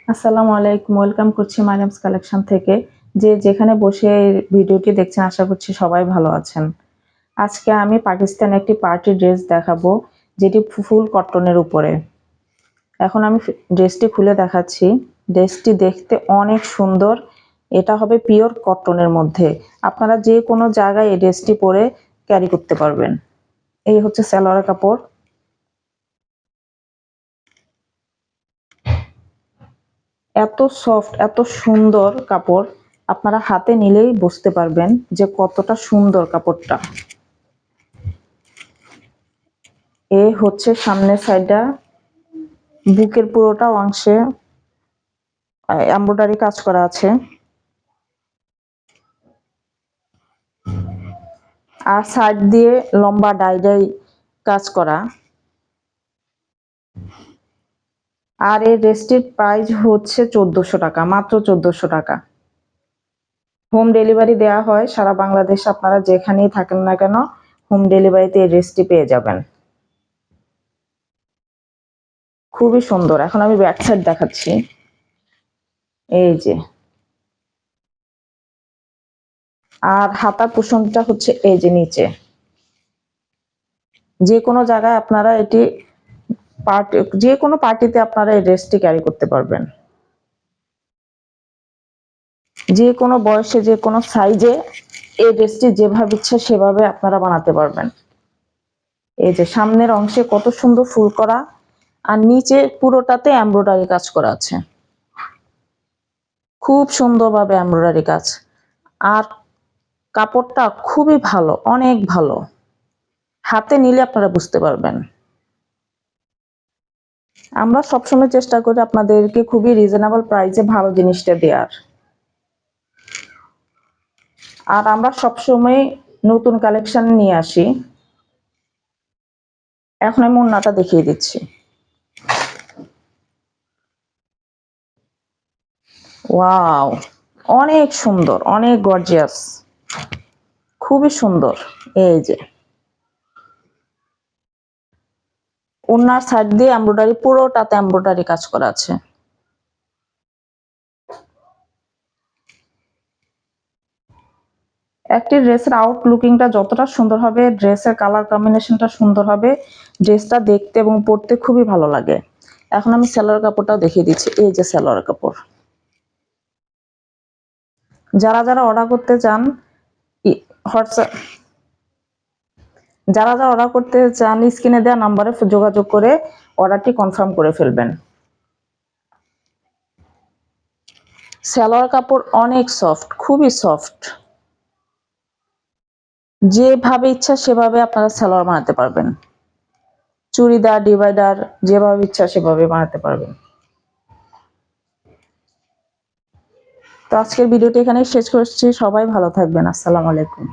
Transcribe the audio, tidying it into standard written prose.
আসসালামু আলাইকুম, ওয়েলকাম করছি মারিয়ামস কালেকশন থেকে। যে যেখানে বসে এই ভিডিওটি দেখছেন আশা করছি সবাই ভালো আছেন। আজকে আমি পাকিস্তানি একটি পার্টি ড্রেস দেখাবো, যেটি ফুল কটনের উপরে। এখন আমি ড্রেসটি খুলে দেখাচ্ছি। ড্রেসটি দেখতে অনেক সুন্দর। এটা হবে পিওর কটনের মধ্যে। আপনারা যে কোনো জায়গায় এই ড্রেসটি পরে ক্যারি করতে পারবেন। এই হচ্ছে সালোয়ার কাপড়। এত সফট, এত সুন্দর কাপড়, আপনারা হাতে নিলেই বুঝতে পারবেন যে কতটা সুন্দর কাপড়টা। এ হচ্ছে সামনের সাইডটা, বুকের পুরোটা অংশে এমব্রয়ডারি কাজ করা আছে, আর সাইড দিয়ে লম্বা ডাই কাজ করা। আর এই ড্রেসটির প্রাইস হচ্ছে 1400 টাকা, মাত্র 1400 টাকা। হোম ডেলিভারি দেওয়া হয় সারা বাংলাদেশ, আপনারা যেখানেই থাকেন না কেন হোম ডেলিভারিতে এই ড্রেসটি পেয়ে যাবেন। খুবই সুন্দর। এখন আমি ব্যাক সাইড দেখাচ্ছি। এই যে, আর হাতার পোষণটা হচ্ছে এই যে নিচে। যে কোনো জায়গায় আপনারা এটি যে কোনো পার্টিতে আপনারা এই ড্রেসটি ক্যারি করতে পারবেন। যে কোনো বয়সে, যে কোনো সাইজে এই ড্রেসটি যেভাবে ইচ্ছা সেভাবে আপনারা বানাতে পারবেন। এই যে সামনের অংশে কত সুন্দর ফুল করা, আর নিচে পুরোটাতে এমব্রয়ডারি কাজ করা আছে, খুব সুন্দরভাবে এমব্রয়ডারি কাজ। আর কাপড়টা খুবই ভালো, অনেক ভালো। হাতে নিলে আপনারা বুঝতে পারবেন। আমরা সবসময় চেষ্টা করি আপনাদেরকে খুবই রিজনেবল প্রাইসে ভালো জিনিসটা দেওয়ার। আর আমরা সবসময় নতুন কালেকশন নিয়ে আসি। এখন আমি ওড়নাটা দেখিয়ে দিচ্ছি। ওয়াও, অনেক সুন্দর, অনেক গর্জিয়াস, খুবই সুন্দর। এই যে ওড়নার সাইড দিয়ে এমব্রয়ডারি, পুরোটাতে এমব্রয়ডারি কাজ করা আছে। একটি ড্রেসের আউট লুকিংটা যতটা সুন্দর হবে, ড্রেসের কালার কম্বিনেশনটা সুন্দর হবে, ড্রেসটা দেখতে এবং পরতে খুবই ভালো লাগে। এখন আমি সালোয়ার কাপড়টাও দেখিয়ে দিচ্ছি। এই যে সালোয়ার কাপড়, যারা যারা অর্ডার করতে চান হোয়াটসঅ্যাপ অর্ডার করতে চান স্ক্রিনে দেওয়া নাম্বারে যোগাযোগ করে অর্ডারটি কনফার্ম করে ফেলবেন। সালোয়ার কাপড় অনেক সফট, খুবই সফট। যেভাবে ইচ্ছা সেভাবে আপনারা সালোয়ার বানাতে পারবেন। চুড়িদার, ডিভাইডার, যেভাবে ইচ্ছা সেভাবে বানাতে পারবেন। তো আজকের ভিডিওটি এখানেই শেষ করছি। সবাই ভালো থাকবেন। আসসালামু আলাইকুম।